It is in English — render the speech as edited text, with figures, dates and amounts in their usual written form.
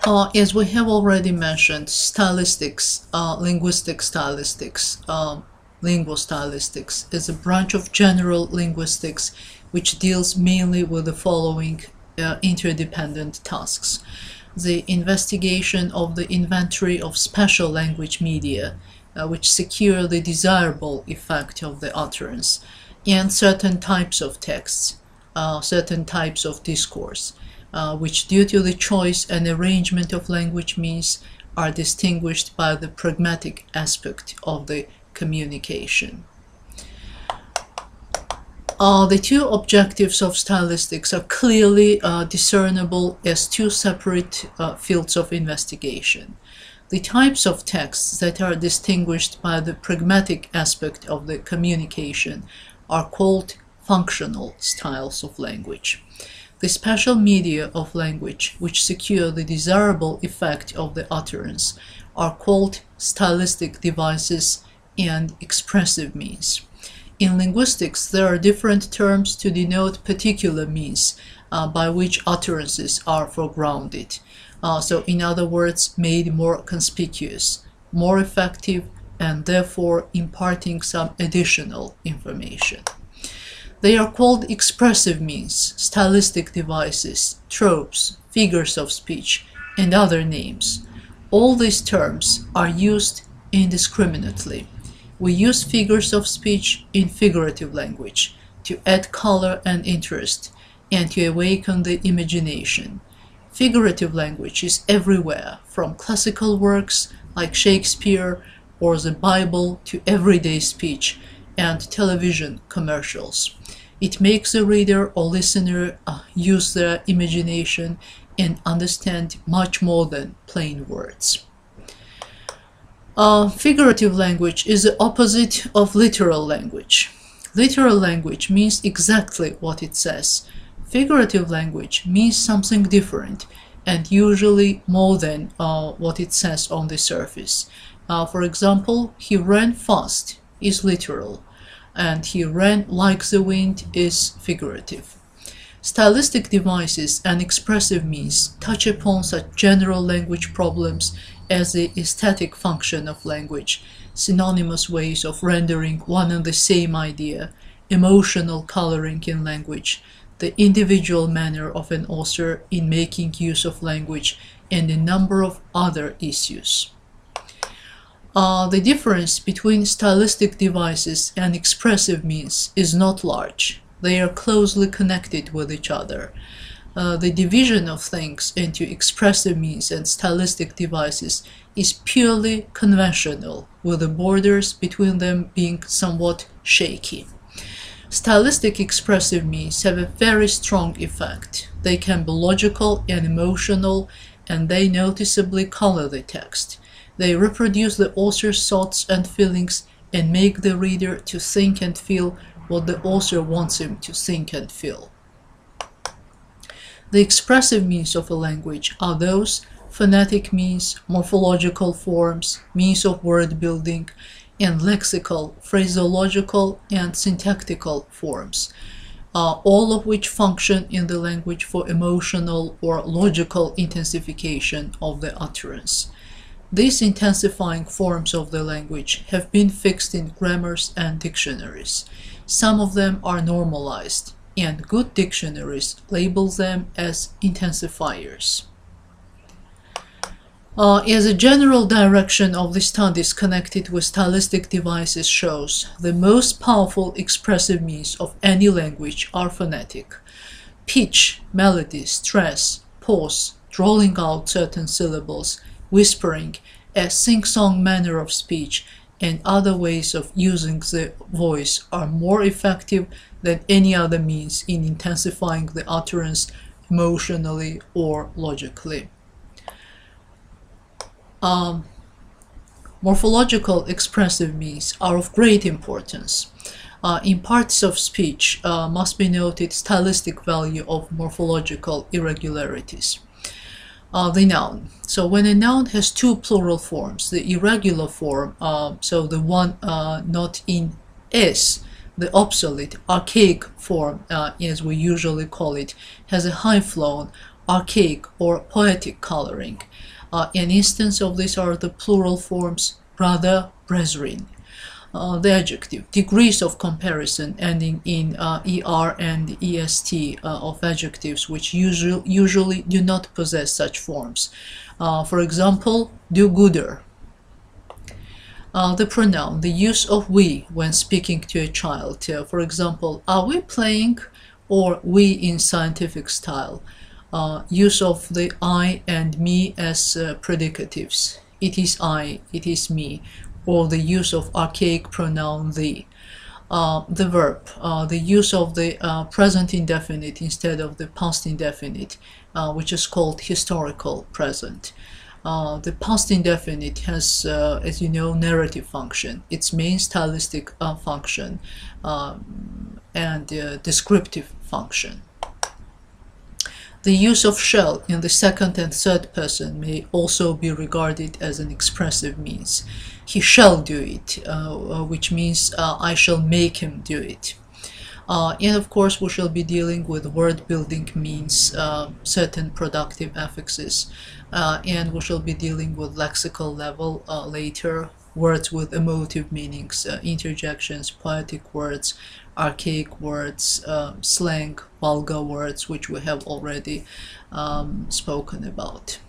As we have already mentioned, stylistics, linguistic stylistics, linguostylistics is a branch of general linguistics which deals mainly with the following interdependent tasks: the investigation of the inventory of special language media, which secure the desirable effect of the utterance, and certain types of texts, certain types of discourse, which due to the choice and arrangement of language means are distinguished by the pragmatic aspect of the communication. The two objectives of stylistics are clearly discernible as two separate fields of investigation. The types of texts that are distinguished by the pragmatic aspect of the communication are called functional styles of language. The special media of language which secure the desirable effect of the utterance are called stylistic devices and expressive means. In linguistics, there are different terms to denote particular means by which utterances are foregrounded. So in other words, made more conspicuous, more effective, and therefore imparting some additional information. They are called expressive means, stylistic devices, tropes, figures of speech, and other names. All these terms are used indiscriminately. We use figures of speech in figurative language to add color and interest and to awaken the imagination. Figurative language is everywhere, from classical works like Shakespeare or the Bible to everyday speech and television commercials. It makes the reader or listener use their imagination and understand much more than plain words. Figurative language is the opposite of literal language. Literal language means exactly what it says. Figurative language means something different and usually more than what it says on the surface. For example, he ran fast is literal, and he ran like the wind is figurative. Stylistic devices and expressive means touch upon such general language problems as the aesthetic function of language, synonymous ways of rendering one and the same idea, emotional coloring in language, the individual manner of an author in making use of language, and a number of other issues. The difference between stylistic devices and expressive means is not large. They are closely connected with each other. The division of things into expressive means and stylistic devices is purely conventional, with the borders between them being somewhat shaky. Stylistic expressive means have a very strong effect. They can be logical and emotional, and they noticeably color the text. They reproduce the author's thoughts and feelings and make the reader to think and feel what the author wants him to think and feel. The expressive means of a language are those phonetic means, morphological forms, means of word building, and lexical, phraseological, and syntactical forms, all of which function in the language for emotional or logical intensification of the utterance. These intensifying forms of the language have been fixed in grammars and dictionaries. Some of them are normalized, and good dictionaries label them as intensifiers. As a general direction of the studies connected with stylistic devices shows, the most powerful expressive means of any language are phonetic. Pitch, melody, stress, pause, drawing out certain syllables, whispering, a sing-song manner of speech, and other ways of using the voice are more effective than any other means in intensifying the utterance emotionally or logically. Morphological expressive means are of great importance. In parts of speech must be noted stylistic value of morphological irregularities. The noun. So when a noun has two plural forms, the irregular form, so the one not in s, the obsolete, archaic form, as we usually call it, has a high flown, archaic or poetic coloring. An instance of this are the plural forms brother, brethren. The adjective, degrees of comparison ending in er and est of adjectives which usually do not possess such forms. For example, do-gooder. The pronoun, the use of we when speaking to a child. For example, are we playing, or we in scientific style. Use of the I and me as predicatives. It is I, it is me, or the use of archaic pronoun the. The verb, the use of the present indefinite instead of the past indefinite, which is called historical present. The past indefinite has, as you know, narrative function, its main stylistic function, and descriptive function. The use of shall in the second and third person may also be regarded as an expressive means. He shall do it, which means I shall make him do it. And of course we shall be dealing with word building means, certain productive affixes, and we shall be dealing with lexical level later, words with emotive meanings, interjections, poetic words, archaic words, slang, vulgar words, which we have already spoken about.